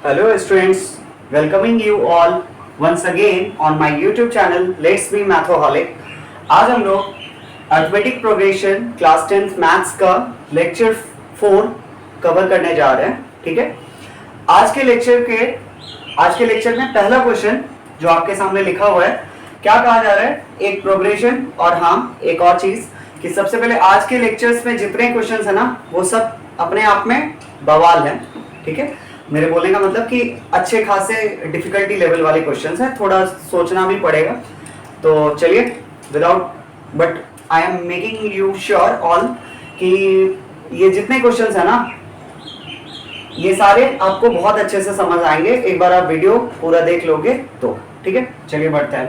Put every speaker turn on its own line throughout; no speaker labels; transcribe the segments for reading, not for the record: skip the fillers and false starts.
Hello students, welcoming you all once again on my YouTube channel Let's Be Mathoholic। आज हम लोग arithmetic progression class 10th maths का lecture 4 cover करने जा रहे हैं। ठीक है, आज के लेक्चर में पहला क्वेश्चन जो आपके सामने लिखा हुआ है, क्या कहा जा रहा है, एक प्रोग्रेशन और हाँ एक और चीज कि सबसे पहले आज के लेक्चर्स में जितने क्वेश्चंस है ना वो सब अपने आप में बवाल है। ठीक है, मेरे बोलने का मतलब कि अच्छे खासे डिफिकल्टी लेवल वाले क्वेश्चंस हैं, थोड़ा सोचना भी पड़ेगा। तो चलिए but I am making you sure all कि ये जितने क्वेश्चंस है ना ये सारे आपको बहुत अच्छे से समझ आएंगे एक बार आप वीडियो पूरा देख लोगे तो। ठीक है, चलिए बढ़ते हैं।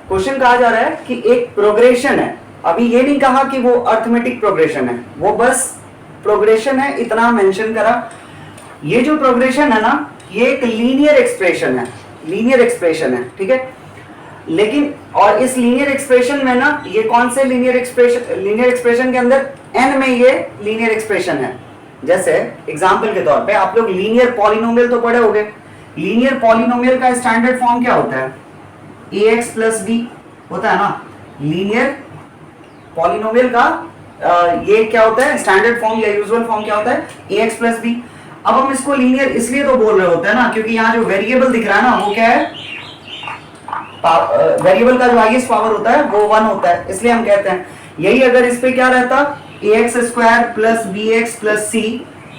क्वेश्चन कहा जा रहा है कि एक प्रोग्रेशन है, अभी ये नहीं कहा कि वो अर्थमेटिक प्रोग्रेशन है, वो बस प्रोग्रेशन है इतना मेंशन करा। ये जो प्रोग्रेशन है ना ये एक लीनियर एक्सप्रेशन है। ठीक है, लेकिन और इस लीनियर एक्सप्रेशन में ना ये कौन से लीनियर एक्सप्रेशन के अंदर n में ये लीनियर एक्सप्रेशन है। जैसे एग्जांपल के तौर पे आप लोग लीनियर पॉलिनोमियल तो पढ़े होंगे। लीनियर पॉलिनोमियल का स्टैंडर्ड फॉर्म क्या होता है, ax प्लस b होता है ना। लीनियर पॉलिनोमियल का ये क्या होता है, स्टैंडर्ड फॉर्म या यूजुअल फॉर्म क्या होता है, ax प्लस b। अब हम इसको लीनियर इसलिए तो बोल रहे होते हैं ना क्योंकि यहाँ जो वेरिएबल दिख रहा है ना वो क्या है, वेरिएबल का जो हाईएस्ट पावर होता है वो 1 होता है, इसलिए हम कहते हैं यही। अगर इस पे क्या रहता ax square plus bx plus c,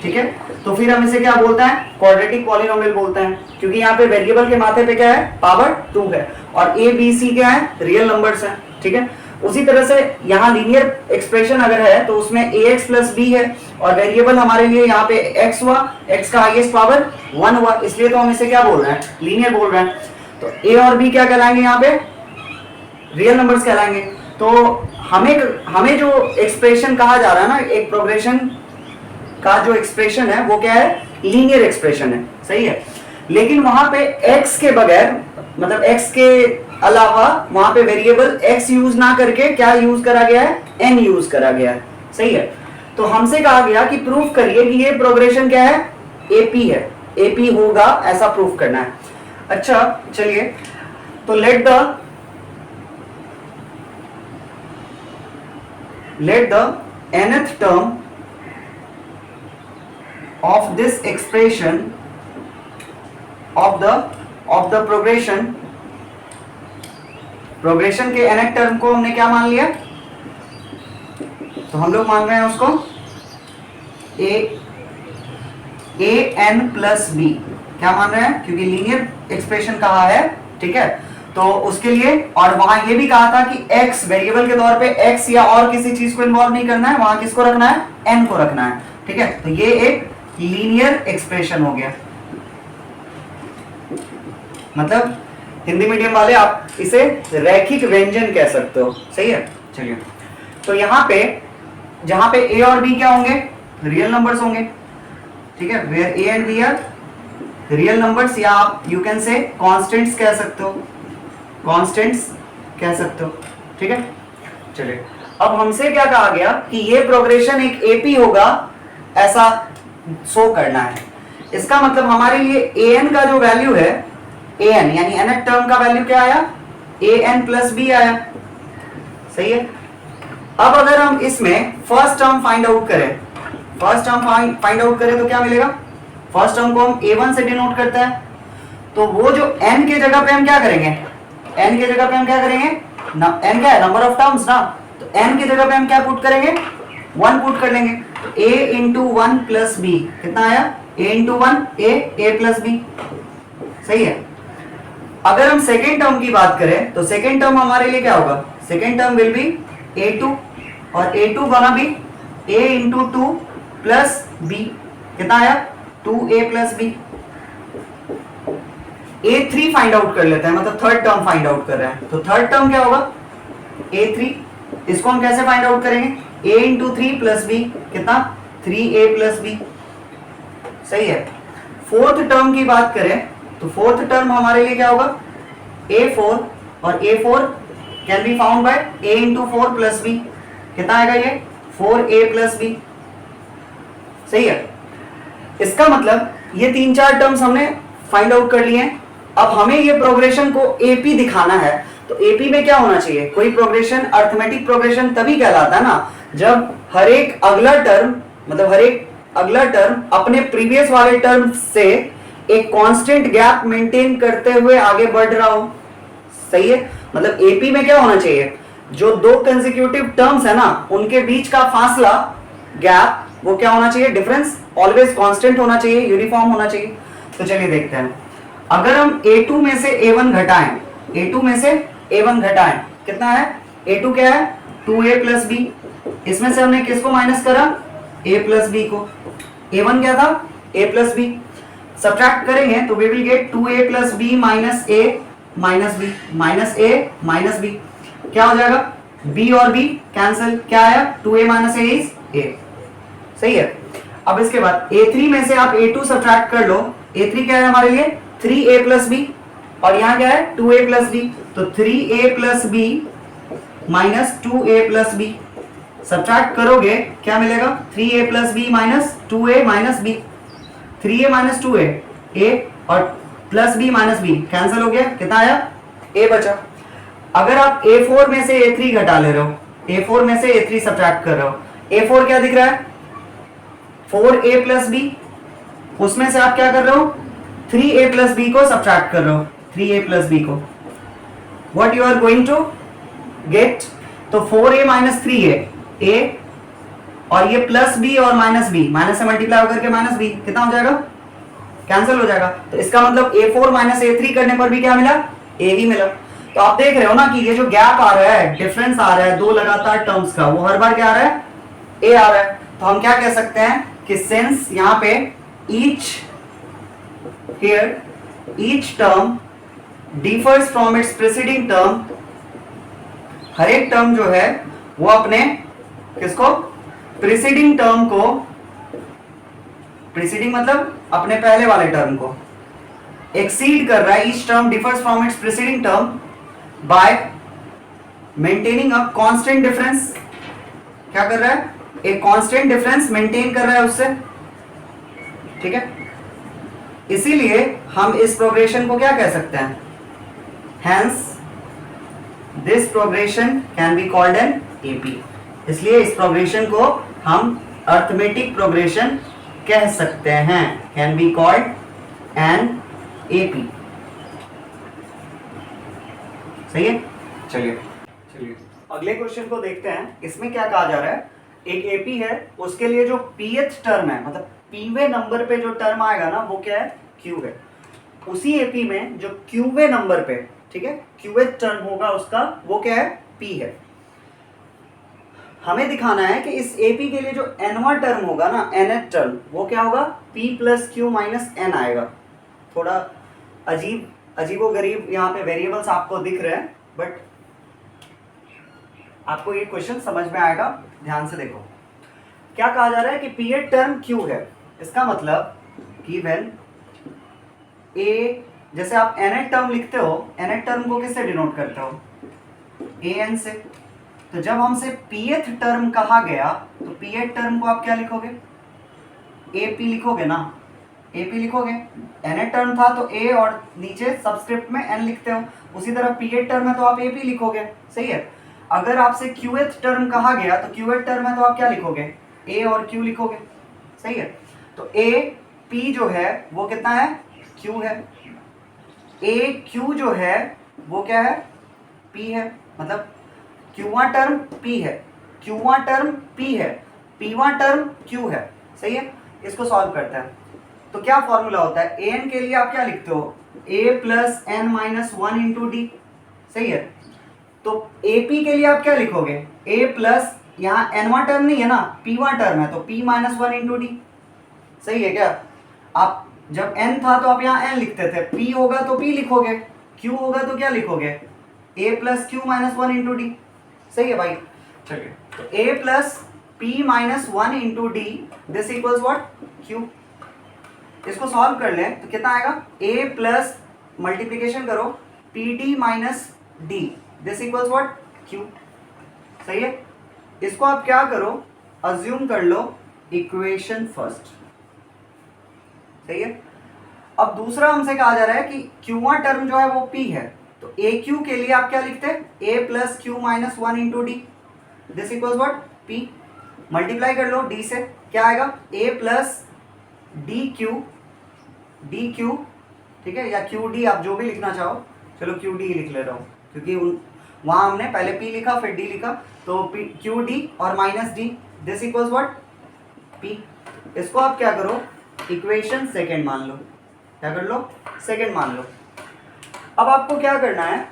ठीक है, तो फिर हम इसे क्या बोलते हैं, क्वाड्रेटिक पॉलिनोमियल बोलते हैं, क्योंकि यहाँ पे वेरिएबल के माथे पे क्या है, पावर 2 है और a b c क्या है, रियल नंबर्स हैं। ठीक है, उसी तरह से यहाँ लीनियर एक्सप्रेशन अगर है तो उसमें ax प्लस b है और वेरिएबल हमारे लिए यहाँ पे x हुआ, x का हाईएस्ट पावर 1 हुआ, इसलिए तो हम इसे क्या बोल रहे हैं, लीनियर बोल रहे हैं। तो a और b क्या कहलाएंगे, यहाँ पे रियल नंबर्स कहलाएंगे। तो हमें जो एक्सप्रेशन कहा जा रहा है ना, एक प्रोग्रेशन का जो एक्सप्रेशन है वो क्या है, लीनियर एक्सप्रेशन है, सही है। लेकिन वहां पे x के बगैर, मतलब x के अलावा वहां पे वेरिएबल x यूज ना करके क्या यूज करा गया है, n यूज करा गया है, सही है। तो हमसे कहा गया कि प्रूफ करिए कि ये प्रोग्रेशन क्या है, AP है, AP होगा, ऐसा प्रूफ करना है। अच्छा चलिए, तो let the nth term of this expression of the progression के nth टर्म को हमने क्या मान लिया, तो हम लोग मान रहे हैं उसको an प्लस b, क्या मान रहे हैं, क्योंकि लीनियर एक्सप्रेशन कहा है। ठीक है, तो उसके लिए, और वहां ये भी कहा था कि x वेरिएबल के तौर पे x या और किसी चीज को इन्वॉल्व नहीं करना है, वहां किसको रखना है, n को रखना है। ठीक है, तो ये एक लीनियर एक्सप्रेशन हो गया, मतलब हिंदी मीडियम वाले आप इसे रैखिक व्यंजन कह सकते हो, सही है। चलिए, तो यहाँ पे जहां पे a और b क्या होंगे, रियल नंबर्स होंगे। ठीक है, where a and b are real numbers, या आप यू कैन से कांस्टेंट्स कह सकते हो, ठीक है। चलिए, अब हमसे क्या कहा गया कि ये प्रोग्रेशन एक AP होगा, ऐसा शो करना है। इसका मतलब हमारे लिए an का जो वैल्यू है, an यानी nth टर्म का वैल्यू क्या आया, an प्लस b आया, सही है। अब अगर हम इसमें फर्स्ट टर्म फाइंड आउट करें तो क्या मिलेगा, फर्स्ट टर्म को हम a1 से डिनोट करते हैं, तो वो जो n के जगह पे हम क्या करेंगे, n क्या है, नंबर ऑफ टर्म्स ना, तो n की जगह पे हम क्या पुट करेंगे, 1 पुट कर लेंगे। a इंटू 1 प्लस b कितना आया, a into 1 a plus b, सही है। अगर हम सेकेंड टर्म की बात करें तो सेकेंड टर्म हमारे लिए क्या होगा, second term will be a2 और a2 बना भी a इंटू 2 प्लस b, कितना आया, 2a plus b। a3 find out कर लेते हैं, मतलब थर्ड टर्म फाइंड आउट कर रहे हैं, तो थर्ड टर्म क्या होगा, a3, इसको हम कैसे फाइंड आउट करेंगे, a इंटू 3 प्लस b, कितना, 3a प्लस b, सही है। फोर्थ टर्म की बात करें तो फोर्थ टर्म हमारे लिए क्या होगा, a4 और a4 can be found by a into 4 plus b, कितना आएगा ये, 4a प्लस b, सही है। इसका मतलब ये 3-4 टर्म्स हमने फाइंड आउट कर लिए हैं। अब हमें ये प्रोग्रेशन को एपी दिखाना है, तो एपी में क्या होना चाहिए? कोई प्रोग्रेशन अर्थमेटिक प्रोग्रेशन तभी कहलाता है ना जब हर एक अगला टर्म, मतलब हर एक अगला टर्म अपने प्रीवियस वाले टर्म से एक कांस्टेंट गैप मेंटेन करते हुए आगे बढ़ रहा हो। सही है, मतलब एपी में क्या होना चाहिए? जो दो कंसेक्यूटिव टर्म्स है ना उनके बीच का फासला, गैप, वो क्या होना चाहिए? डिफरेंस ऑलवेज कांस्टेंट होना चाहिए, यूनिफॉर्म होना चाहिए। तो चलिए देखते हैं, अगर हम a2 में से a1 घटाएं, a2 में से a1 घटाएं, कितना है? a2 क्या है? 2a plus B. इसमें से हमने किसको माइनस करा? a प्लस बी को। a1 क्या था? a plus B. सब्ट्रैक्ट करेंगे तो we will get 2a plus B minus a minus B, minus a minus B. क्या हो जाएगा? b और b कैंसिल, क्या आया? 2a minus a is a। सही है। अब इसके बाद a3 में से आप a2 सब्ट्रैक्ट कर लो। a3 क्या है हमारे लिए? 3a प्लस बी, और यहाँ क्या है? 2a plus B. तो 3a plus B minus 2a plus B, subtract करोगे क्या मिलेगा? 3a plus B minus 2a minus B. 3a minus 2a, a और plus B minus B cancel हो गया, कितना आया? a बचा। अगर आप a4 में से a3 घटा ले रहे हो, a4 में से a3 सब्ट्रैक्ट कर रहे हो, a4 क्या दिख रहा है? 4a प्लस बी, उसमें से आप क्या कर रहे हो? 3a प्लस बी को सब्ट्रैक्ट कर रहे हो, 3a प्लस बी को। What you are going to get? तो 4a माइनस 3a, a और ये प्लस बी और माइनस बी, माइनस से मल्टीप्लाई होकर के माइनस बी, कितना हो जाएगा? कैंसिल हो जाएगा। तो इसका मतलब a4 माइनस a3 करने पर भी क्या मिला? a ही मिला। तो आप देख रहे हो ना कि ये जो गैप आ रहा है, डिफरेंस आ रहा है दो लगातार टर्म्स का, वो हर बार क्या आ रहा है? a आ रहा है। तो हम क्या कह सकते हैं कि सिंस यहाँ पे each term differs from its preceding term, हर एक टर्म जो है वो अपने किसको? प्रीसीडिंग टर्म को, प्रीसीडिंग मतलब अपने पहले वाले टर्म को एक्सीड कर रहा है। Each term differs from its preceding term by maintaining a constant difference. क्या कर रहा है? एक कांस्टेंट डिफरेंस मेंटेन कर रहा है उससे। ठीक है, इसीलिए हम इस प्रोग्रेशन को क्या कह सकते हैं? Hence, this progression can be called an AP. इसलिए इस प्रोग्रेशन को हम अर्थमेटिक प्रोग्रेशन कह सकते हैं, can be called an AP. सही है? चलिए अगले क्वेश्चन को देखते हैं। इसमें क्या कहा जा रहा है? एक एपी है, उसके लिए जो पीएथ टर्म है, मतलब पीवे नंबर पे जो टर्म आएगा ना वो क्या है? क्यू है। उसी एपी में जो क्यूवे नंबर पे, ठीक है, क्यूएथ टर्म होगा उसका, वो क्या है? पी है। हमें दिखाना है कि इस एपी के लिए जो एनवा टर्म होगा ना, एनएथ टर्म, वो क्या होगा? P plus Q minus N आएगा। थोड़ा अजीबोगरीब यहाँ पे वेरिएबल्स आपको दिख रहे हैं, बट आपको ये क्वेश्चन समझ में आएगा। ध्यान से देखो, क्या कहा जा रहा है कि पीएथ टर्म क्यू है। इसका मतलब कि व्हेन ए, जैसे आप एनएथ टर्म लिखते हो, एनएथ टर्म को किससे डिनोट करते हो? एन से। तो जब हमसे पीएथ टर्म कहा गया तो पीएथ टर्म को आप क्या लिखोगे? एपी लिखोगे ना, एपी लिखोगे। एनएथ टर्म था तो ए और नीचे सबस्क्रिप्ट में एन लिखते हो, उसी तरह पीएथ टर्म है तो आप एपी लिखोगे। सही है। अगर आपसे क्यूएथ टर्म कहा गया तो क्यूएथ टर्म है तो आप क्या लिखोगे? ए और क्यू लिखोगे। सही है। तो ए पी जो है वो कितना है? क्यू है। ए क्यू जो है वो क्या है? पी है। मतलब क्यूवा टर्म पी है, क्यूवा टर्म पी है, पीवा टर्म क्यू है। सही है। इसको सॉल्व करते हैं तो क्या फॉर्मूला होता है? एन के लिए आप क्या लिखते हो? A plus N minus one into D. सही है। तो एपी के लिए आप क्या लिखोगे? ए प्लस, यहाँ एनवा टर्म नहीं है ना, पीवा टर्म है, तो P minus one into D. सही है क्या? आप जब n था तो आप यहाँ n लिखते थे, p होगा तो p लिखोगे, q होगा तो क्या लिखोगे? a plus Q minus one into D. सही है भाई। चलिए, तो a plus p minus one into D, this equals what? q। इसको सॉल्व कर लें तो कितना आएगा? a प्लस मल्टीप्लीकेशन करो P D minus D, this equals what? q। सही है। इसको आप क्या करो? अज्यूम कर लो इक्वेशन फर्स्ट। सही है। अब दूसरा हमसे कहा जा रहा है कि क्यूआर टर्म जो है वो पी है, तो ए क्यू के लिए आप क्या लिखते हैं, A plus Q minus one into D, this equals what, P. Multiply कर लो डी से, क्या आएगा, ए प्लस डी क्यू, ठीक है, या क्यू डी, आप जो भी लिखना चाहो, चलो क्यू डी लिख ले रहा हूँ क्योंकि वहां हमने पहले पी लिखा फिर डी लिखा, तो पी क्यू डी और minus D, this equals what, P. इसको आप क्या करो, इक्वेशन सेकेंड मान लो, क्या कर लो, सेकेंड मान लो। अब आपको क्या करना है,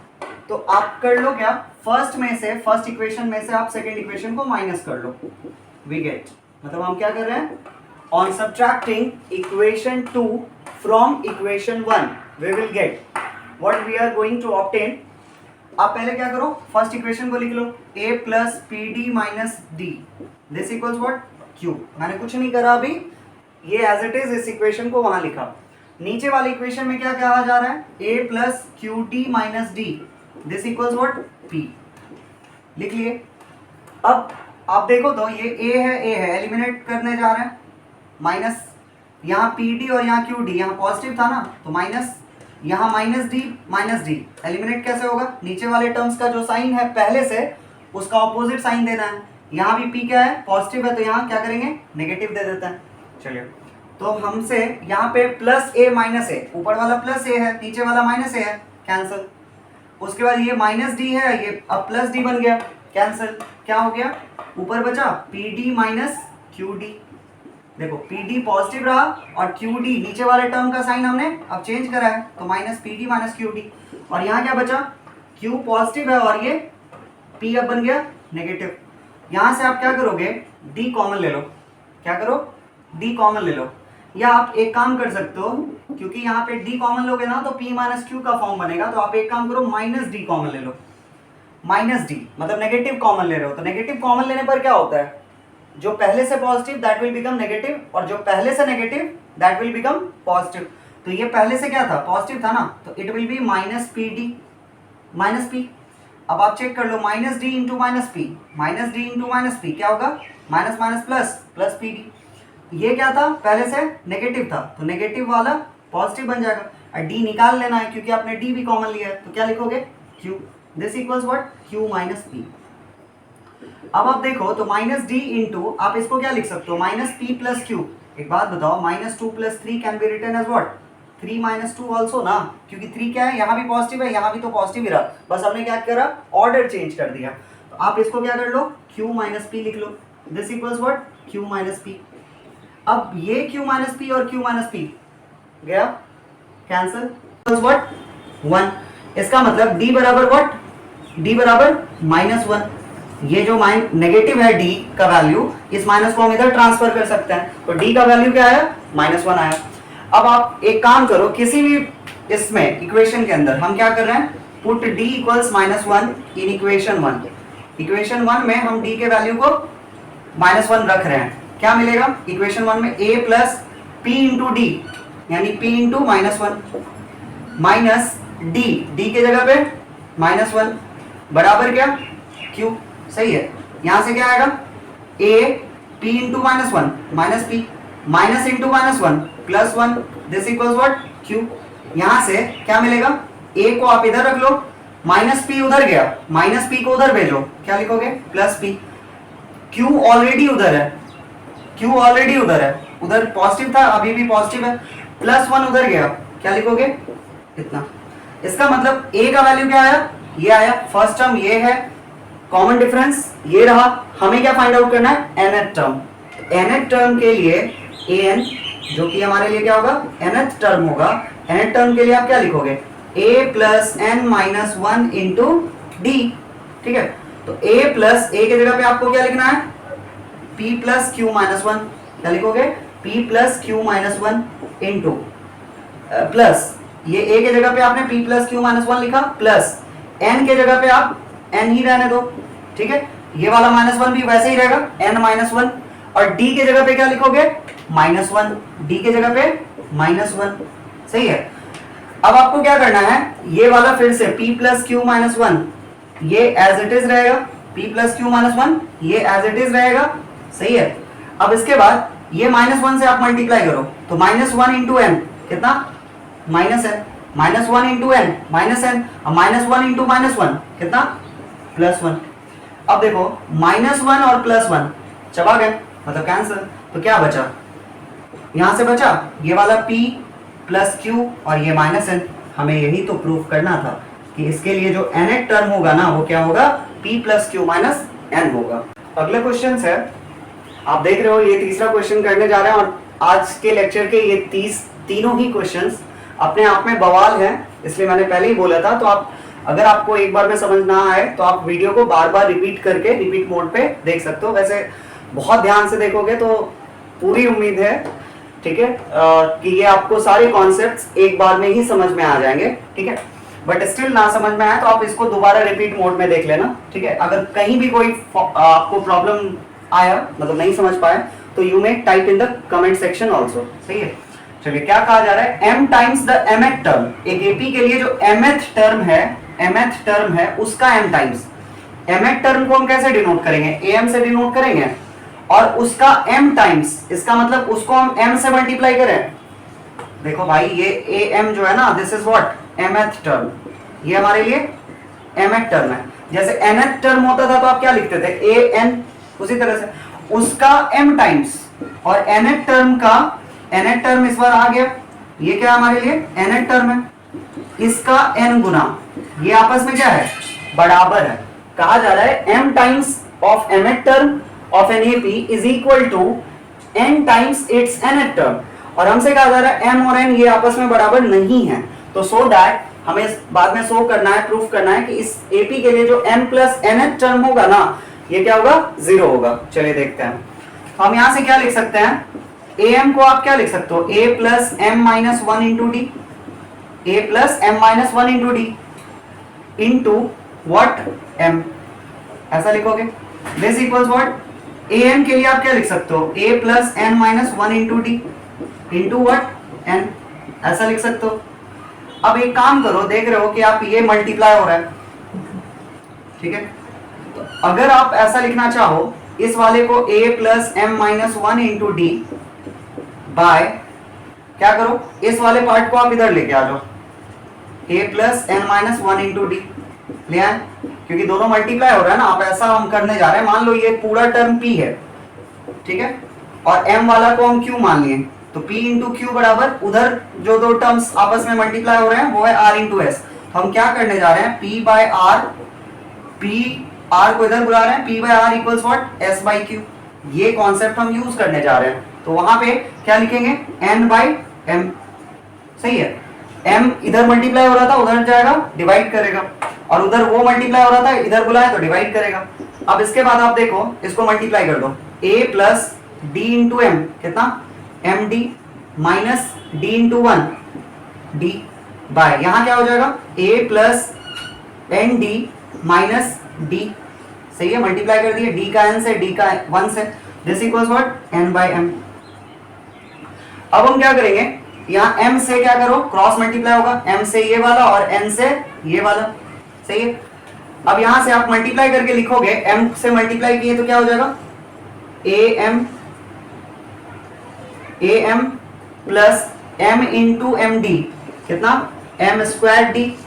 तो आप कर लो क्या, फर्स्ट इक्वेशन में से आप सेकेंड इक्वेशन को माइनस कर लो, वी गेट, मतलब हम क्या कर रहे हैं, on subtracting equation 2 from equation 1 we will get what we are going to obtain. आप पहले क्या करो, फर्स्ट इक्वेशन को लिख लो, a plus P D minus D, this equals what, q। मैंने कुछ नहीं करा अभी, ये एज इट इज इस इक्वेशन को वहां लिखा। नीचे वाली इक्वेशन में क्या कहा जा रहा है, a plus Q D minus D, this equals what, p, लिख लिए। अब आप देखो तो ये a है, एलिमिनेट करने जा रहे हैं, माइनस यहाँ पी डी और यहाँ क्यू डी, यहाँ पॉजिटिव था ना, तो माइनस, यहाँ माइनस डी, एलिमिनेट कैसे होगा, नीचे वाले टर्म्स का जो साइन है पहले से उसका ऑपोजिट साइन देना है। यहाँ भी पी क्या है, पॉजिटिव है, तो यहाँ क्या करेंगे, नेगेटिव दे देते हैं। चलिए, तो हमसे यहाँ पे प्लस ए माइनस ए, ऊपर वाला प्लस ए है, नीचे वाला माइनस ए है, कैंसिल। उसके बाद ये माइनस डी है, ये अब प्लस डी बन गया, कैंसिल। क्या हो गया, ऊपर बचा P D minus Q D, देखो पी डी पॉजिटिव रहा और क्यू डी, नीचे वाले टर्म का साइन हमने अब चेंज करा है, तो minus P D minus Q D, और यहाँ क्या बचा, क्यू पॉजिटिव है और ये पी अब बन गया नेगेटिव। यहाँ से आप क्या करोगे, डी कॉमन ले लो, क्या करो, डी कॉमन ले लो, या आप एक काम कर सकते हो, क्योंकि यहाँ पे डी कॉमन लोगे ना तो पी माइनस क्यू का फॉर्म बनेगा, तो आप एक काम करो, माइनस डी कॉमन ले लो, माइनस डी मतलब नेगेटिव कॉमन ले रहे हो, तो नेगेटिव कॉमन लेने पर क्या होता है, जो पहले से positive that will become negative, और जो पहले से negative that will become positive. तो ये पहले से क्या था, पॉजिटिव था ना, तो it will be minus P D minus P. अब आप चेक कर लो, minus D into minus P, minus D into minus P क्या होगा, minus minus plus, plus P D. ये क्या था, पहले से नेगेटिव था, तो नेगेटिव वाला पॉजिटिव बन जाएगा, और डी निकाल लेना है क्योंकि आपने डी भी कॉमन लिया है, तो क्या लिखोगे, Q, this equals what, Q minus P. अब आप देखो तो माइनस डी इंटू, आप इसको क्या लिख सकते हो, माइनस पी प्लस क्यू। एक बात बताओ, minus two plus three can be written as what, 3 minus 2 also ना, क्योंकि 3 क्या है, यहाँ भी पॉजिटिव है, यहाँ भी तो पॉजिटिव ही रहा, बस हमने क्या करा, ऑर्डर चेंज कर दिया। तो आप इसको क्या कर लो, q माइनस पी लिख लो, this equals what, q minus P. अब ये q माइनस पी और q माइनस पी गया कैंसिल, व्हाट, 1। इसका मतलब d बराबर व्हाट, d बराबर -1। ये जो नेगेटिव है d का वैल्यू, इस माइनस को हम इधर ट्रांसफर कर सकते हैं, तो d का वैल्यू क्या आया, -1 आया। अब आप एक काम करो, किसी भी इसमें इक्वेशन के अंदर हम क्या कर रहे हैं, put d equals -1 in equation 1। Equation 1 में हम d के वैल्यू को -1 रख रहे हैं, क्या मिलेगा इक्वेशन 1 में, a plus p into D, यानी p इंटू -1 माइनस d के जगह पे -1 बराबर क्या, q। सही है, यहां से क्या आएगा, a p into -1 minus p minus into -1 plus 1, this equals what, q। यहां से क्या मिलेगा, a को आप इधर रख लो, माइनस p उधर गया, माइनस p को उधर भेजो, क्या लिखोगे, प्लस p। q ऑलरेडी उधर है, q ऑलरेडी उधर है, उधर पॉजिटिव था अभी भी पॉजिटिव है, प्लस 1 उधर गया, क्या लिखोगे, इतना। इसका मतलब a का वैल्यू क्या आया, ये आया, फर्स्ट टर्म ये है, कॉमन डिफरेंस ये रहा, हमें क्या फाइंड आउट करना है, nth टर्म। nth टर्म के लिए an जो कि हमारे लिए क्या होगा, nth टर्म होगा, nth टर्म के लिए आप क्या लिखोगे, a plus n minus 1 into D, ठीक है। तो a प्लस a के जगह पे आपको क्या लिखना है, p प्लस क्यू माइनस 1, क्या लिखोगे, p plus Q minus 1 into plus, ये a के जगह पे आपने p प्लस क्यू माइनस 1 लिखा, प्लस n के जगह पे आप n ही रहने दो, ठीक है, ये वाला -1 भी वैसे ही रहेगा, n-1, और d के जगह पे क्या लिखोगे, -1, d के जगह पे -1, सही है। अब आपको क्या करना है, ये वाला फिर से p प्लस क्यू माइनस 1 ये एज इट इज रहेगा, p प्लस क्यू माइनस 1 ये एज इट इज रहेगा, सही है। अब इसके बाद ये -1 से आप मल्टीप्लाई करो तो -1 इंटू n कितना, -n, -1 इंटू n -n, अब -1 इंटू -1 कितना, +1। अब देखो -1 और +1 चबा गए, मतलब कैंसिल, तो क्या बचा, यहां से बचा ये वाला p प्लस q और ये -n। हमें यही तो प्रूफ करना था कि इसके लिए जो nth टर्म होगा ना वो क्या होगा, p plus q minus n होगा। अगला क्वेश्चन है, आप देख रहे हो ये तीसरा क्वेश्चन करने जा रहे हैं और आज के लेक्चर के ये तीनों ही क्वेश्चंस अपने आप में बवाल हैं, इसलिए मैंने पहले ही बोला था। तो आप अगर आपको एक बार में समझ ना आए तो आप वीडियो को बार बार रिपीट करके रिपीट मोड पे देख सकते हो। वैसे बहुत ध्यान से देखोगे तो पूरी उम्मीद है, ठीक है, कि ये आपको सारे कॉन्सेप्ट्स एक बार में ही समझ में आ जाएंगे, ठीक है। बट स्टिल ना समझ में आए तो आप इसको दोबारा रिपीट मोड में देख लेना, ठीक है। अगर कहीं भी कोई आपको प्रॉब्लम आया, मतलब नहीं समझ पाए, तो you may type in the comment section also, सही है। चलिए क्या कहा जा रहा है, m times the mth term, एक एपी के लिए जो mth टर्म है उसका m टाइम्स। mth टर्म को हम कैसे डिनोट करेंगे, am से डिनोट करेंगे, और उसका m टाइम्स, इसका मतलब उसको हम m से मल्टीप्लाई करें। देखो भाई ये am जो है ना, this is what, mth term, ये हमारे लिए mth टर्म है। जैसे nth टर्म होता था तो आप क्या लिखते थे, an, उसी तरह से उसका m टाइम्स, और nth टर्म का, nth टर्म इस बार आ गया, ये क्या हमारे लिए nth टर्म है, इसका n गुना, ये आपस में क्या है, बराबर है। कहा जा रहा है m times of mth term of N AP is equal to n times its nth term, और हमसे कहा जा रहा है m और n ये आपस में बराबर नहीं है। तो सो दैट हमें बाद में शो करना है, प्रूफ करना है कि इस एपी के लिए जो m प्लस nth टर्म होगा ना, ये क्या होगा, 0 होगा। चलिए देखते हैं, तो हम यहां से क्या लिख सकते हैं, am को आप क्या लिख सकते हो, a plus m minus 1 into D, a plus m minus 1 into D into what m, ऐसा लिखोगे। दिस इक्वल्स व्हाट, am के लिए आप क्या लिख सकते हो, a plus n minus 1 into D into what n, ऐसा लिख सकते हो। अब एक काम करो, देख रहे हो कि आप ये मल्टीप्लाई हो रहा है, ठीक है। तो अगर आप ऐसा लिखना चाहो, इस वाले को a plus m minus 1 into D by, क्या करो, इस वाले पार्ट को आप इधर लेके आ जाओ, a plus n minus 1 into D ले आए, क्योंकि दोनों मल्टीप्लाई हो रहा है ना। आप ऐसा हम करने जा रहे हैं, मान लो ये पूरा टर्म p है, ठीक है, और m वाला को हम q मान लिए, तो p इंटू क्यू बराबर, उधर जो दो टर्म्स आपस में मल्टीप्लाई हो रहे हैं वो है r इंटू एस। तो हम क्या करने जा रहे हैं, p by R, p r को इधर बुला रहे हैं, p by R equals what, s by q। ये कॉन्सेप्ट हम यूज करने जा रहे हैं। तो वहां पे क्या लिखेंगे, n बाय m, सही है। m इधर मल्टीप्लाई हो रहा था, उधर जाएगा डिवाइड करेगा, और उधर वो मल्टीप्लाई हो रहा था, इधर बुलाया तो डिवाइड करेगा। अब इसके बाद आप देखो, इसको मल्टीप्लाई कर दो, a plus D into M, कितना, M D minus D into 1 D by, यहां क्या हो जाएगा, a plus N D minus D, सही है, मल्टीप्लाई कर दिए, d का n से, d का 1 से, this equals what, n by m। अब हम क्या करेंगे, यहाँ m से क्या करो, क्रॉस मल्टीप्लाई होगा, m से ये वाला और n से ये वाला, सही है। अब यहां से आप मल्टीप्लाई करके लिखोगे, m से मल्टीप्लाई किए तो क्या हो जाएगा, am plus m into M D, कितना, m square D,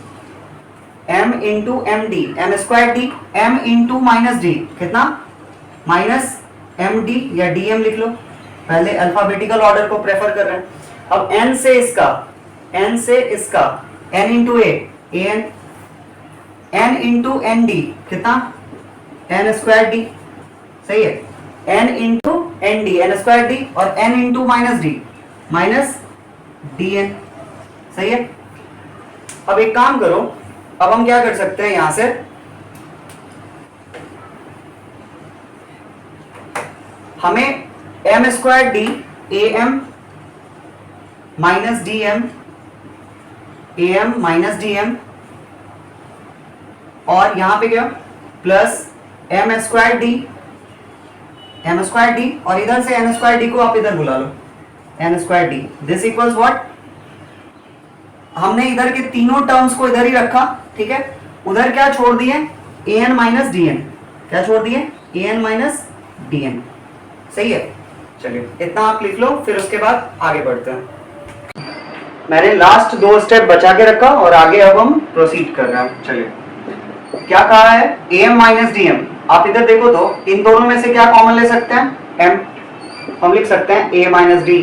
m into M D, m square D, m into minus D, कितना, माइनस एम डी, या dm लिख लो, पहले अल्फाबेटिकल ऑर्डर को प्रेफर कर रहे हैं। अब n से इसका, n into A, an, n into N D, कितना, n स्क्वायर डी, सही है, n into N D, n square D, और n into minus D, minus dn, सही है। अब एक काम करो, अब हम क्या कर सकते हैं, यहां से हमें m square D, am minus dm, am minus dm, और यहां पे क्या, प्लस m स्क्वायर डी, और इधर से n स्क्वायर डी को आप इधर बुला लो, n square D, this equals what, हमने इधर के तीनों टर्म्स को इधर ही रखा, ठीक है, उधर क्या छोड़ दिए, an माइनस dn, क्या छोड़ दिए, an माइनस dn, सही है। चलिए इतना आप लिख लो, फिर उसके बाद आगे बढ़ते हैं। मैंने लास्ट 2 स्टेप बचा के रखा और आगे अब हम प्रोसीड कर रहे हैं। चलिए क्या कहा है, am माइनस डी एम। आप इधर देखो तो इन दोनों में से क्या कॉमन ले सकते हैं, m, हम लिख सकते हैं a माइनस डी,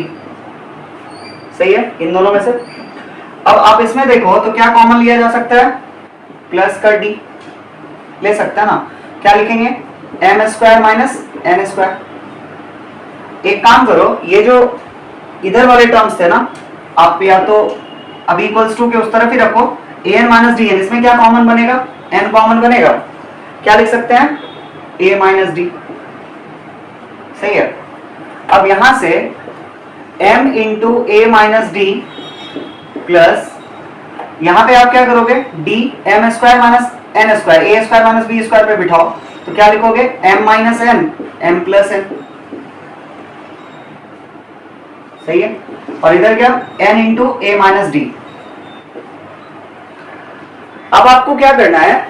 सही है, इन दोनों में से। अब आप इसमें देखो तो क्या कॉमन लिया जा सकता है, प्लस का d ले सकते हैं ना, क्या लिखेंगे, m square minus n square. एक काम करो, ये जो इधर वाले टर्म्स थे ना, आप या तो अभी इक्वल्स टू के उस तरफ ही रखो, an माइनस डी एन, इसमें क्या कॉमन बनेगा, n कॉमन बनेगा, क्या लिख सकते हैं, a माइनस डी, सही है। अब यहां से m into a minus D plus यहां पे आप क्या करोगे, d m square minus n square, a square minus b square पे बिठाओ तो क्या लिखोगे, m minus n, m plus n, सही है। और इधर क्या, n into a minus D. अब आपको क्या करना है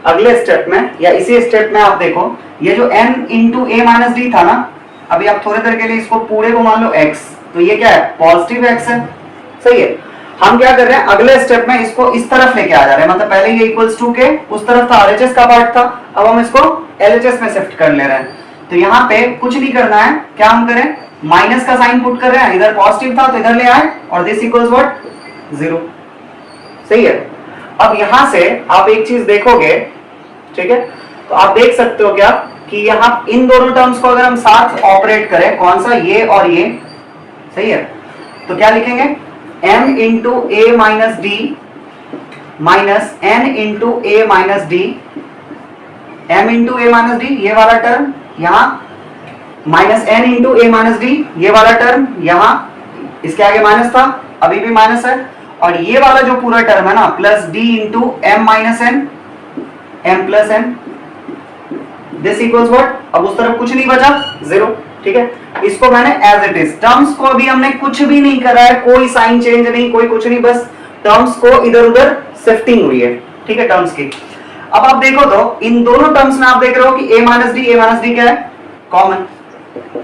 अगले स्टेप में, या इसी स्टेप में आप देखो, ये जो n into a minus D था ना, अभी आप थोड़ी देर के लिए इसको पूरे को मान लो x, तो ये क्या है, पॉजिटिव x है, सही है। हम क्या कर रहे हैं, अगले स्टेप में इसको इस तरफ लेके आ जा रहे हैं, मतलब पहले ये इक्वल्स टू के उस तरफ था, RHS का पार्ट था, अब हम इसको LHS में शिफ्ट कर ले रहे हैं। तो यहाँ पे कुछ नहीं करना है, क्या हम करें, माइनस का साइन पुट कर रहे हैं, इधर पॉजिटिव था तो इधर ले आए, और दिस इक्वल्स व्हाट, 0, सही है। अब यहां से आप एक चीज देखोगे, ठीक है, तो आप देख सकते हो क्या कि यहाँ इन दोनों टर्म्स को अगर हम साथ ऑपरेट करें, कौन सा, ये और ये, सही है, तो क्या लिखेंगे, m into a minus D minus n into a minus D, m into a minus D ये वाला टर्म यहाँ, minus n into a minus D ये वाला टर्म यहाँ, इसके आगे माइनस था, अभी भी माइनस है, और ये वाला जो पूरा टर्म है ना, plus d into m minus n, m plus n, this equals what, अब उस तरफ कुछ नहीं बचा, 0, ठीक है। इसको मैंने एज इट इज, टर्म्स को अभी हमने कुछ भी नहीं करा है, कोई साइन चेंज नहीं, कोई कुछ नहीं, बस टर्म्स को इधर उधर शिफ्टिंग हुई है, ठीक है, टर्म्स की। अब आप देखो तो इन दोनों टर्म्स में आप देख रहे हो कि a माइनस डी क्या है, कॉमन,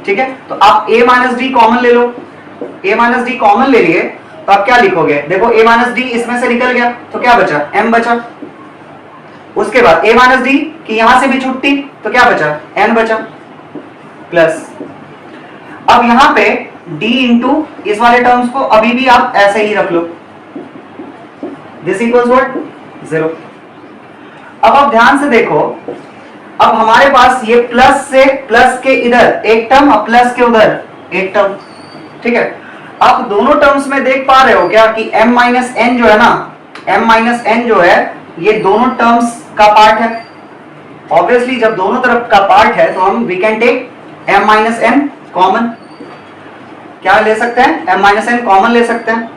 ठीक है, तो आप a माइनस डी कॉमन ले लो, a माइनस डी कॉमन ले लिए तो आप क्या लिखोगे, देखो a माइनस डी इसमें से निकल गया तो क्या बचा, m बचा, उसके बाद a माइनस डी की यहां से भी छुट्टी तो क्या बचा, n बचा, प्लस अब यहां पे d इंटू इस वाले टर्म्स को अभी भी आप ऐसे ही रख लो, दिस इक्वल्स व्हाट, 0। अब आप ध्यान से देखो, अब हमारे पास ये प्लस से प्लस के इधर एक टर्म और प्लस के उधर एक टर्म, ठीक है। आप दोनों टर्म्स में देख पा रहे हो क्या कि m माइनस n जो है ना, m माइनस n जो है ये दोनों टर्म्स का पार्ट है। ऑब्वियसली जब दोनों तरफ का पार्ट है तो हम we can take m minus n common, क्या ले सकते हैं, m माइनस n कॉमन ले सकते हैं।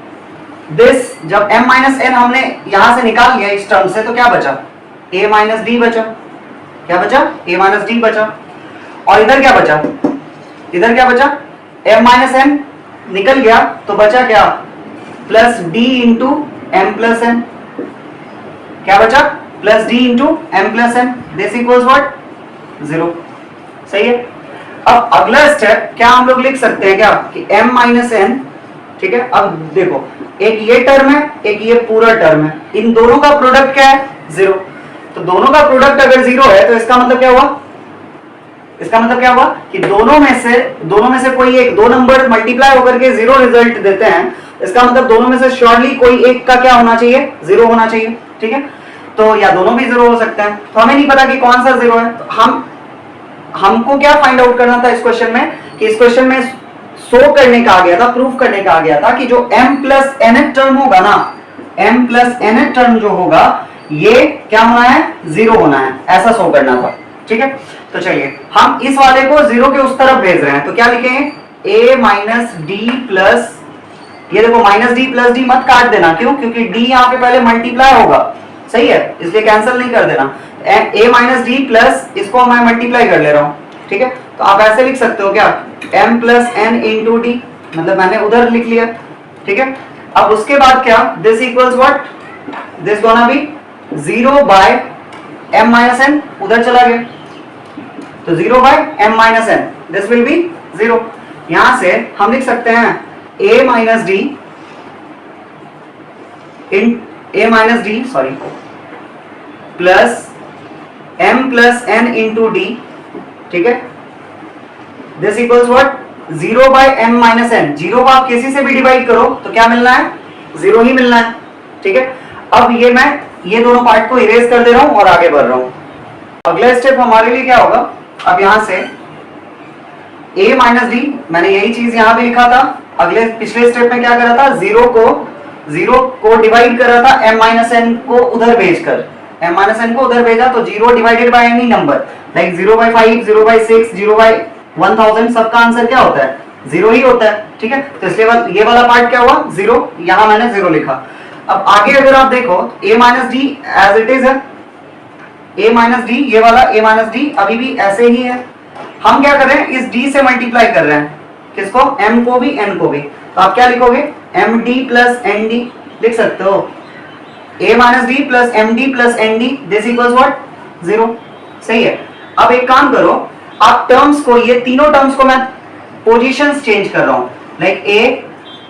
दिस जब m माइनस n हमने यहां से निकाल लिया इस टर्म से तो क्या बचा, a माइनस डी बचा, क्या बचा, a माइनस डी बचा, और इधर क्या बचा, इधर क्या बचा, m माइनस n निकल गया तो बचा क्या, plus d into m plus n, क्या बचा, plus d into m plus n, this equals what, 0, सही है। अब अगला स्टेप क्या हम लोग लिख सकते हैं क्या कि m माइनस n, ठीक है। अब देखो एक ये टर्म है, एक ये पूरा टर्म है, इन दोनों का प्रोडक्ट क्या है, 0, तो दोनों का प्रोडक्ट अगर 0 है तो इसका मतलब क्या हुआ, इसका मतलब क्या हुआ कि दोनों में से कोई एक, दो नंबर मल्टीप्लाई होकर के 0 रिजल्ट देते हैं, इसका मतलब दोनों में से श्योरली कोई एक का क्या होना चाहिए, 0 होना चाहिए, ठीक है। तो या दोनों भी 0 हो सकते हैं, तो हमें नहीं पता कि कौन सा 0 है, तो हमको क्या फाइंड आउट करना था इस क्वेश्चन में, कि इस क्वेश्चन में शो करने का आ गया था, प्रूफ करने का आ गया था कि जो m प्लस nth टर्म होगा ना, m प्लस nth टर्म जो होगा ये क्या होना है, 0 होना है, ऐसा शो करना था, ठीक है। तो चलिए हम इस वाले को 0 के उस तरफ भेज रहे हैं, तो क्या लिखेंगे, a माइनस डी प्लस, ये देखो माइनस डी प्लस डी मत काट देना, क्यों, क्योंकि d यहाँ पे पहले मल्टीप्लाई होगा, सही है, इसलिए कैंसिल नहीं कर देना, a माइनस डी प्लस इसको मैं मल्टीप्लाई कर ले रहा हूँ, ठीक है। तो आप ऐसे लिख सकते हो क्या, m plus n into D, मतलब मैंने उधर लिख लिया, ठीक है। अब उसके बाद क्या, this equals what, this gonna be 0 by m minus n, उधर चला गया तो 0 by m minus n, this will be 0। यहां से हम लिख सकते हैं a minus D plus m plus n into D, ठीक है। This equals what, 0 by m minus n। 0 को आप किसी से भी डिवाइड करो तो क्या मिलना है, 0 ही मिलना है, ठीक है। अब ये मैं ये दोनों पार्ट को इरेज कर दे रहा हूं और आगे बढ़ रहा हूं। अगला स्टेप हमारे लिए क्या होगा, अब यहां से a माइनस डी, मैंने यही चीज यहां भी लिखा था। अगले पिछले स्टेप में क्या करा था, 0 को डिवाइड कर रहा था m माइनस n को उधर भेजकर, m माइनस n को उधर भेजा तो 0 divided by any number, like 0 by 5, 0 by 6, 0 by 1000, सबका आंसर क्या होता है, 0 ही होता है, ठीक है। तो इसलिए ये वाला पार्ट क्या हुआ, 0, यहां मैंने 0 लिखा। अब आगे अगर आप देखो a minus D as it is है, a माइनस डी, ये वाला a माइनस डी अभी भी ऐसे ही है। हम क्या कर रहे हैं, इस d से मल्टीप्लाई कर रहे हैं, किसको, m को भी n को भी। तो आप क्या लिखोगे, md प्लस nd लिख सकते हो, a minus D plus md plus nd, this equals what, 0, सही है। अब एक काम करो, आप टर्म्स को, ये तीनों टर्म्स को मैं पोजीशंस चेंज कर रहा हूं, लाइक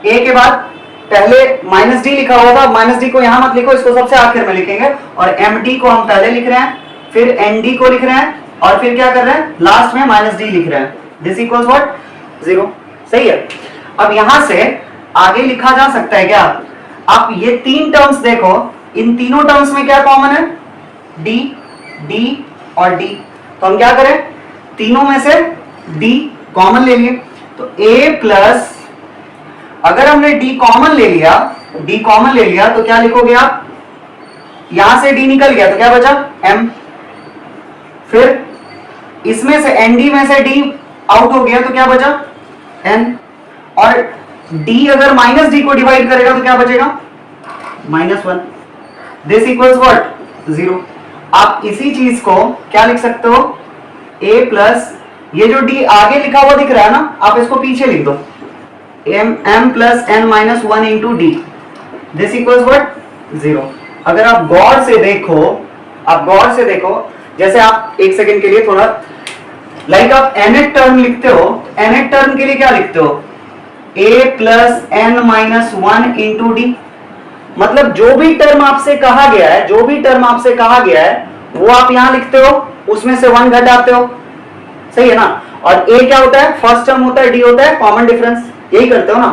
a के बाद पहले माइनस डी लिखा हुआ था, माइनस डी को यहां मत लिखो, इसको सबसे आखिर में लिखेंगे, और md को हम पहले लिख रहे हैं, फिर nd को लिख रहे हैं, और फिर क्या कर रहे हैं, लास्ट में माइनस डी लिख रहे हैं, दिस इक्वल्स व्हाट, 0, सही है। अब यहां से आगे लिखा जा सकता है क्या, आप ये तीन टर्म्स देखो, इन तीनों टर्म्स में क्या कॉमन है, d, d और d। तो हम क्या करें, तीनों में से d कॉमन ले लिए, तो a प्लस, अगर हमने d कॉमन ले लिया तो क्या लिखोगे आप, यहां से d निकल गया तो क्या बचा, m, फिर इसमें से nd में से d आउट हो गया तो क्या बचा, n, और d अगर माइनस d को डिवाइड करेगा तो क्या बचेगा, -1, दिस इक्वल्स व्हाट, 0। आप इसी चीज को क्या लिख सकते हो, a प्लस, ये जो d आगे लिखा हुआ दिख रहा है ना, आप इसको पीछे लिख दो, m plus n minus 1 into D, this equals what, 0। अगर आप गौर से देखो, जैसे आप एक सेकंड के लिए थोड़ा, लाइक आप nth टर्म लिखते हो, nth टर्म के लिए क्या लिखते हो, a plus n minus 1 into D, मतलब जो भी टर्म आपसे कहा गया है वो आप यहां लिखते हो, उसमें से 1 घटाते हो, सही है ना। और a क्या होता है, फर्स्ट टर्म होता है, d होता है कॉमन डिफरेंस, यही करते हो ना।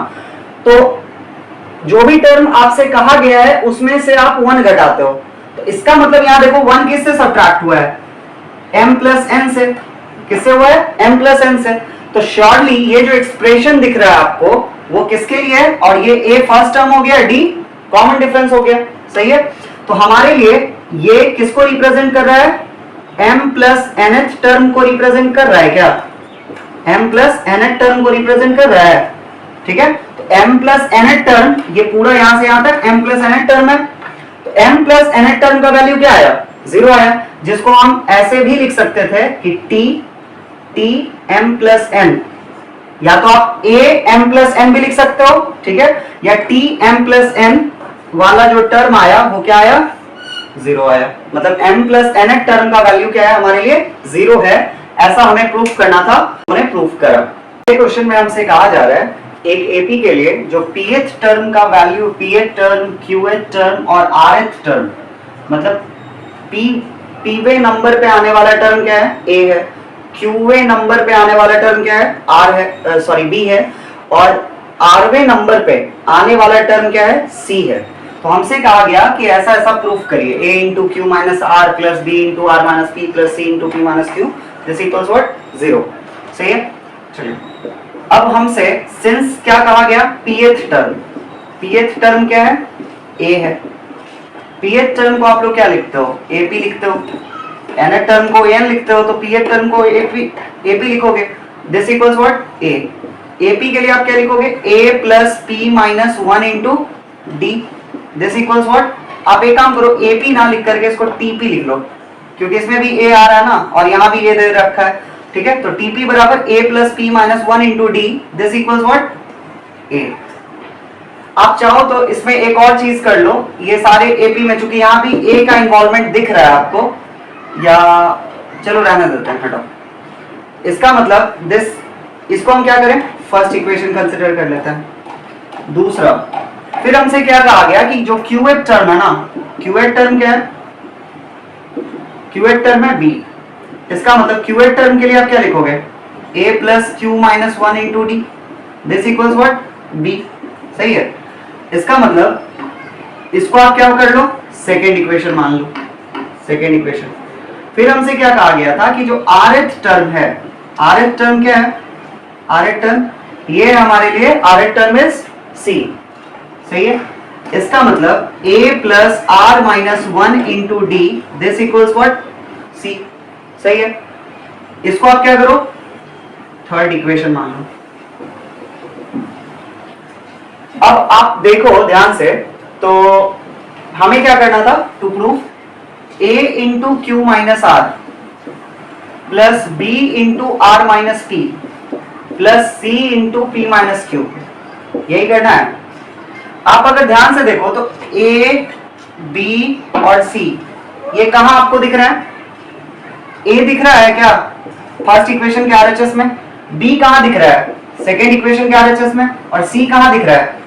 तो जो भी टर्म आपसे कहा गया है उसमें से आप 1 घटाते हो, तो इसका मतलब यहां देखो 1 किससे सब्ट्रैक्ट हुआ है, m प्लस n से, किससे हुआ है, m प्लस n से। तो श्योरली ये जो एक्सप्रेशन दिख रहा है आपको वो किसके लिए है, और ये a फर्स्ट टर्म हो गया, d कॉमन डिफरेंस हो गया, सही है। तो हमारे लिए ये किसको रिप्रेजेंट कर रहा है, m प्लस nth टर्म को रिप्रेजेंट कर रहा है क्या, m प्लस nth टर्म को रिप्रेजेंट कर रहा है, ठीक है। तो m प्लस nth टर्म, ये पूरा यहां से यहां तक m प्लस nth टर्म है, तो m प्लस nth टर्म का वैल्यू क्या आया, 0 आया, जिसको हम ऐसे भी लिख सकते थे कि t m प्लस n, या तो आप a m प्लस n भी लिख सकते हो, ठीक है, या t m प्लस n वाला जो टर्म आया वो क्या आया, 0 आया। मतलब m प्लस nth टर्म का वैल्यू क्या है, हमारे लिए 0 है, ऐसा हमें प्रूफ करना था, हमने प्रूफ करा। ये क्वेश्चन में हमसे कहा जा रहा है एक एपी के लिए जो pth टर्म का value, pth term, qth term और rth टर्म, मतलब pवे नंबर पे आने वाला टर्म क्या है, a है, qवे नंबर पे आने वाला टर्म क्या है, r है, सॉरी b है, और rवे नंबर पे आने वाला टर्म क्या है, c है। तो हमसे कहा गया कि ऐसा ऐसा प्रूफ करिए, a into Q minus R plus B into R minus P plus C into P minus Q, this equals what, 0, सही है। चलिए अब हमसे सिंस क्या कहा गया, pth टर्म क्या है, a है, pth टर्म को आप लोग क्या लिखते हो, ap लिखते हो, nth टर्म को n लिखते हो, तो pth टर्म को ap लिखोगे, this equals what, a। ap के लिए आप क्या लिखोगे, a plus p minus 1 into d, this equals what. आप एक काम करो, ap ना लिख करके इसको tp लिख लो, क्योंकि इसमें भी a आ रहा है ना, और यहाँ भी a दे रखा है, ठीक है। तो tp बराबर a plus p minus 1 into D, this equals what, a। आप चाहो तो इसमें एक और चीज कर लो, ये सारे ap में, चूंकि यहाँ भी a का इन्वॉल्वमेंट दिख रहा है आपको, या चलो रहने देते हैं, हटाओ। इसका मतलब इसको हम क्या करें, फर्स्ट इक्वेशन कंसिडर कर लेते हैं। दूसरा, फिर हमसे क्या कहा गया कि जो क्यूएट टर्म है ना, क्यूएट टर्म क्या है? क्यूएट टर्म है बी। इसका मतलब क्यूएट टर्म के लिए आप क्या लिखोगे? a plus Q minus one into D, this equals what? b। सही है। इसका मतलब इसको आप क्या कर लो? सेकेंड इक्वेशन मान लो, सेकेंड इक्वेशन। फिर हमसे क्या कहा गया था कि जो rth टर्म है, rth टर्म क्या है? rth टर्म ये है हमारे लिए, rth टर्म इज c। सही है। इसका मतलब a plus R minus one into D, this equals what? c। सही है। इसको आप क्या करो? थर्ड इक्वेशन मान लो। अब आप देखो ध्यान से, तो हमें क्या करना था? To prove a into Q minus R plus b into R minus P plus c into P minus Q, यही करना है। आप अगर ध्यान से देखो तो a, b और c ये कहां आपको दिख रहा है? a दिख रहा है क्या फर्स्ट इक्वेशन के आरएचएस में? b कहां दिख रहा है? सेकेंड इक्वेशन के आरएचएस में। और c कहां दिख रहा है?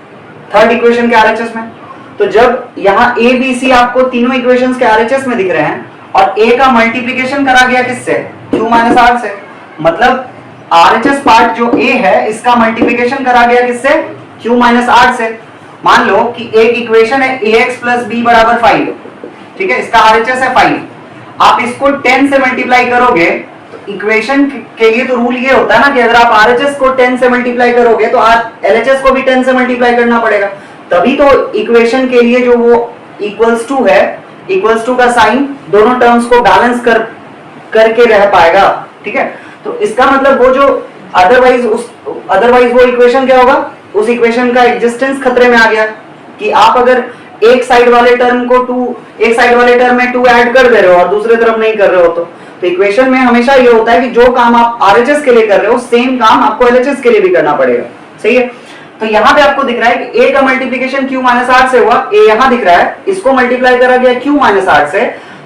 थर्ड इक्वेशन के आरएचएस में। तो जब यहाँ a b c आपको तीनों इक्वेशंस के आरएचएस में दिख रहे हैं और a का मल्टीप्लिकेशन करा गया किससे? q माइनस आर से। मतलब आरएचएस पार्ट जो a है इसका मल्टीप्लिकेशन करा गया किससे? q माइनस आर से। मान लो कि एक इक्वेशन है ax प्लस b बराबर 5, ठीक है, इसका आरएचएस है 5। आप इसको 10 से मल्टीप्लाई करोगे तो इक्वेशन के लिए तो रूल ये होता है ना कि अगर आप आरएचएस को 10 से मल्टीप्लाई करोगे तो एलएचएस को भी 10 से मल्टीप्लाई करना पड़ेगा, तभी तो इक्वेशन के लिए जो वो इक्वल्स टू है, इक्वल्स टू का साइन दोनों टर्म्स को बैलेंस करके रह पाएगा। ठीक है, तो इसका मतलब वो जो अदरवाइज वो इक्वेशन क्या होगा? उस इक्वेशन का एग्जिस्टेंस खतरे में आ गया कि आप अगर एक साइड वाले टर्म में 2 ऐड कर दे रहे हो और दूसरे तरफ नहीं कर रहे हो तो इक्वेशन में हमेशा ये होता है कि जो काम आप आरएचएस के लिए कर रहे हो सेम काम आपको एलएचएस के लिए भी करना पड़ेगा। सही है। तो यहाँ पे आपको दिख रहा है कि a का मल्टीप्लिकेशन q माइनस आर से हुआ, a यहाँ दिख रहा है, इसको मल्टीप्लाई करा गया q माइनस आर से,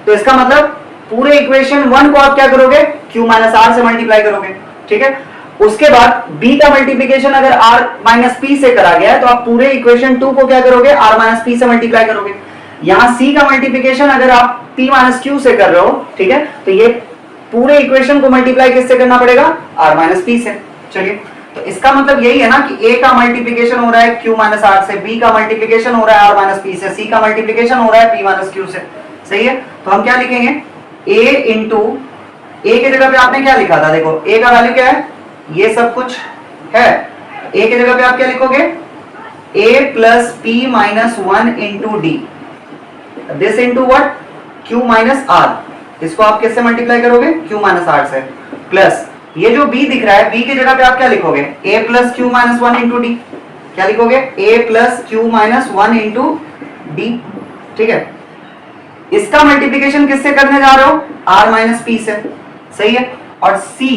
तो इसका मतलब पूरे इक्वेशन 1 को आप क्या करोगे? q माइनस आर से मल्टीप्लाई करोगे। ठीक है, उसके बाद b का मल्टीप्लिकेशन अगर r माइनस पी से करा गया है तो आप पूरे इक्वेशन 2 को क्या करोगे? r माइनस पी से मल्टीप्लाई करोगे। यहाँ c का मल्टीप्लिकेशन अगर आप p माइनस क्यू से कर रहे हो, ठीक है, तो ये पूरे इक्वेशन को मल्टीप्लाई किससे करना पड़ेगा? r माइनस पी से। चलिए, तो इसका मतलब यही है ना कि a का मल्टीप्लिकेशन हो रहा है q माइनस r से, b का मल्टीप्लिकेशन हो रहा है r माइनस p से, c का मल्टीप्लिकेशन हो रहा है p माइनस q से। सही है। तो हम क्या लिखेंगे? a इंटू a के जगह पे आपने क्या लिखा था? देखो a का वैल्यू क्या है? ये सब कुछ है। a के जगह पे आप क्या लिखोगे? a plus P minus one into D, this into what? q minus r। इसको आप किससे मल्टीप्लाई करोगे? q माइनस r से। प्लस ये जो b दिख रहा है, b के जगह पे आप क्या लिखोगे? a plus Q minus one into D. क्या लिखोगे? a plus Q minus one into D. ठीक है, इसका मल्टीप्लिकेशन किससे करने जा रहे हो? r माइनस पी से। सही है। और c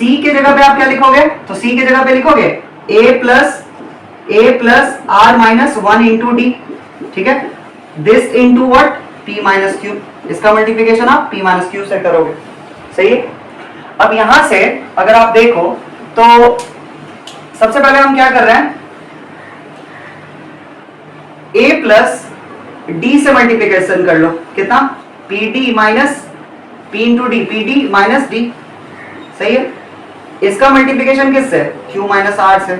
के जगह पे आप क्या लिखोगे? तो c के जगह पे लिखोगे a plus r minus one into D. ठीक है, this into what? p minus Q. इसका मल्टीप्लिकेशन आप p माइनस क्यू से करोगे। सही है। अब यहां से अगर आप देखो तो सबसे पहले हम क्या कर रहे हैं? a प्लस d से मल्टीप्लिकेशन कर लो। कितना? pd minus p into D, pd minus d। सही है। इसका मल्टीप्लिकेशन किससे? q माइनस r से।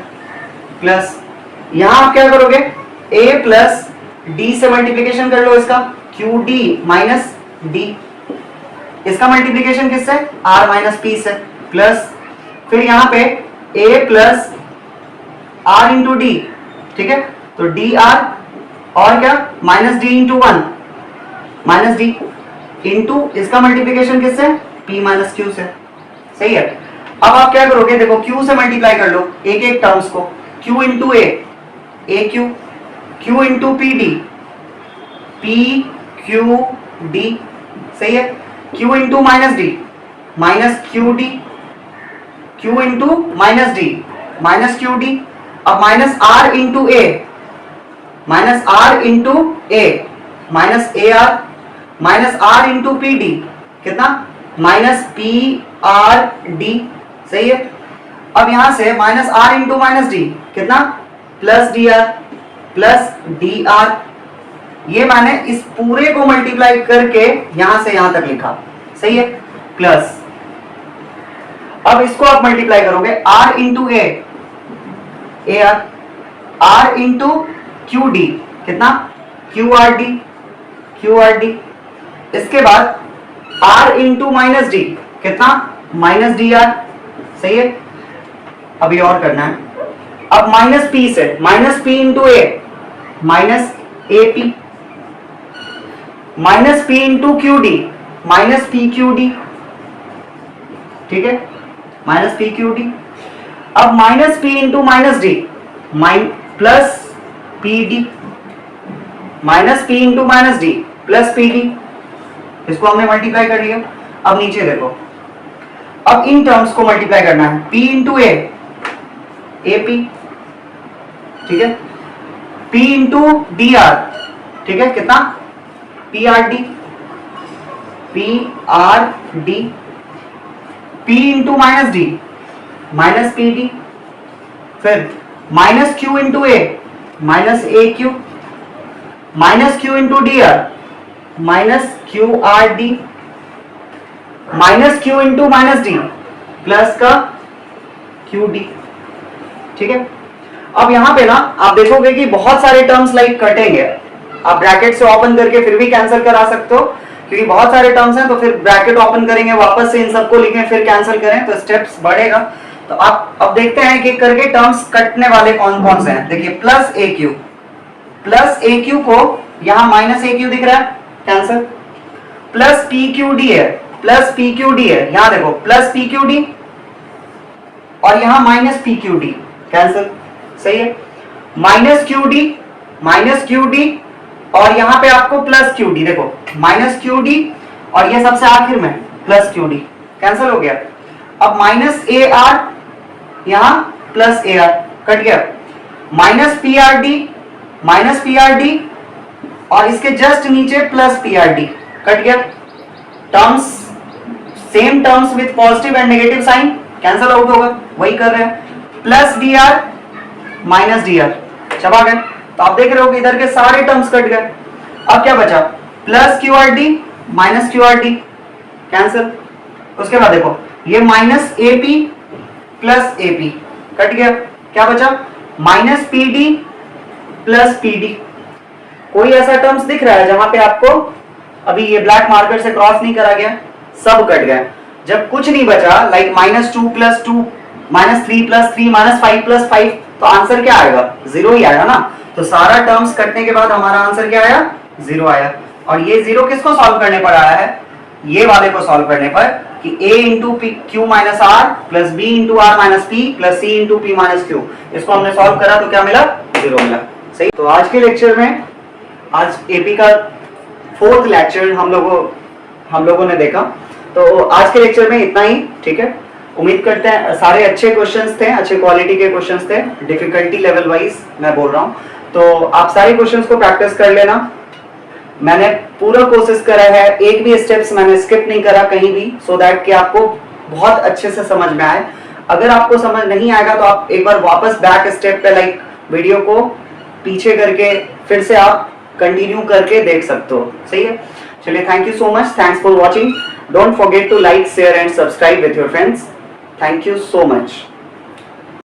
प्लस यहां आप क्या करोगे? a प्लस d से मल्टीप्लिकेशन कर लो इसका, qd माइनस d। इसका मल्टीप्लिकेशन किससे? r माइनस पी से। प्लस फिर यहां पे a plus r into D. ठीक है, तो डी आर और क्या? Minus D into one, minus D into इसका मल्टीप्लिकेशन किससे? p माइनस क्यू से। सही है। अब आप क्या करोगे? देखो q से मल्टीप्लाई कर लो एक एक टर्म्स को, q into a Q, q into P D, p Q D. सही है। q into minus D, minus Q D, q into minus D, minus Q D. अब minus r into a, minus r into a, minus A R, minus r into P D. कितना? Minus P R D. सही है। अब यहां से minus R into minus D कितना, plus D R plus D R. ये मैंने इस पूरे को मल्टीप्लाई करके यहां से यहां तक लिखा, सही है, प्लस। अब इसको आप मल्टीप्लाई करोगे R into A R, R into Q D कितना, क्यू आर डी। इसके बाद आर इंटू माइनस डी कितना, माइनस डी आर, सही है। अभी और करना है, अब माइनस पी से, minus P into A, minus A P, minus P into Q D, minus P Q D, ठीक है, माइनस पी क्यू डी। अब minus P into minus D, plus P D, minus P into minus D plus P D. इसको हमने multiply कर लिया। अब नीचे देखो, अब इन टर्म्स को मल्टीप्लाई करना है, P इंटू ए पी, ठीक है, P इंटू डी आर, ठीक है, कितना, P R D, P into minus D, minus P D, फिर minus Q into A, minus A Q, minus Q into D R, minus Q R D, minus Q into minus D plus का Q D, ठीक है। अब यहां पे ना आप देखोगे कि बहुत सारे टर्म्स लाइक कटेंगे, आप ब्रैकेट से ओपन करके फिर भी कैंसिल करा सकते हो, क्योंकि बहुत सारे टर्म्स हैं, तो फिर ब्रैकेट ओपन करेंगे, वापस से इन सबको लिखें, फिर कैंसिल करें, तो स्टेप्स बढ़ेगा। तो आप अब देखते हैं कि करके टर्म्स कटने वाले कौन कौन से हैं। देखिए प्लस ए क्यू को यहां माइनस ए क्यू दिख रहा है, cancel. Plus P Q D है, प्लस पी क्यू डी है, यहां देखो प्लस पी क्यू डी और यहां minus P Q D, cancel, सही है। माइनस क्यू डी और यहां पे आपको प्लस क्यू डी, देखो माइनस क्यू डी और ये सबसे आखिर में प्लस क्यू डी, कैंसिल हो गया। अब माइनस ए आर, यहां प्लस ए आर, कट गया। माइनस पी आर डी और इसके जस्ट नीचे plus P R D, cut गया। Terms same terms with positive and negative sign cancel out होगा, वही कर रहे हैं। Plus D R minus D R चबा गए, तो आप देख रहे हो कि इधर के सारे टर्म्स कट गए। अब क्या बचा, plus Q R D minus Q R D, cancel. उसके बाद देखो ये minus A P plus A P, cut गया। क्या बचा, minus P D plus P D. कोई ऐसा टर्म्स दिख रहा है जहां पे आपको अभी ये ब्लैक मार्कर से क्रॉस नहीं करा गया, सब कट गए। जब कुछ नहीं बचा, like minus two plus two, minus three plus three, minus five plus five, तो आंसर क्या आएगा, जीरो ही आएगा ना। तो सारा टर्म्स कटने के बाद हमारा आंसर क्या आया, जीरो आया। और ये जीरो किसको सॉल्व करने पर आया है, ये वाले को सॉल्व करने पर, कि a into Q minus R plus B into R minus P plus C into P minus Q, इसको हमने सॉल्व करा तो क्या मिला, जीरो मिला, सही। तो आज के लेक्चर में, आज एपी का 4th लेक्चर हम लोगों ने देखा। तो आज के लेक्चर में इतना ही, ठीक है। उम्मीद करते हैं सारे अच्छे क्वेश्चंस थे, अच्छे क्वालिटी के क्वेश्चंस थे, डिफिकल्टी लेवल वाइज मैं बोल रहा हूँ। तो आप सारे क्वेश्चंस को प्रैक्टिस कर लेना। मैंने पूरा कोशिश करा है, एक भी स्टेप्स मैंने स्किप नहीं करा कहीं भी, सो दैट कि आपको बहुत अच्छे से समझ में आए। अगर आपको समझ नहीं आएगा तो आप एक बार वापस बैक स्टेप पे लाइक वीडियो को पीछे करके फिर से आप कंटिन्यू करके देख सकते हो, सही है। चलिए, thank you so much, thanks for watching. Don't forget to like, share and subscribe with your friends. Thank you so much.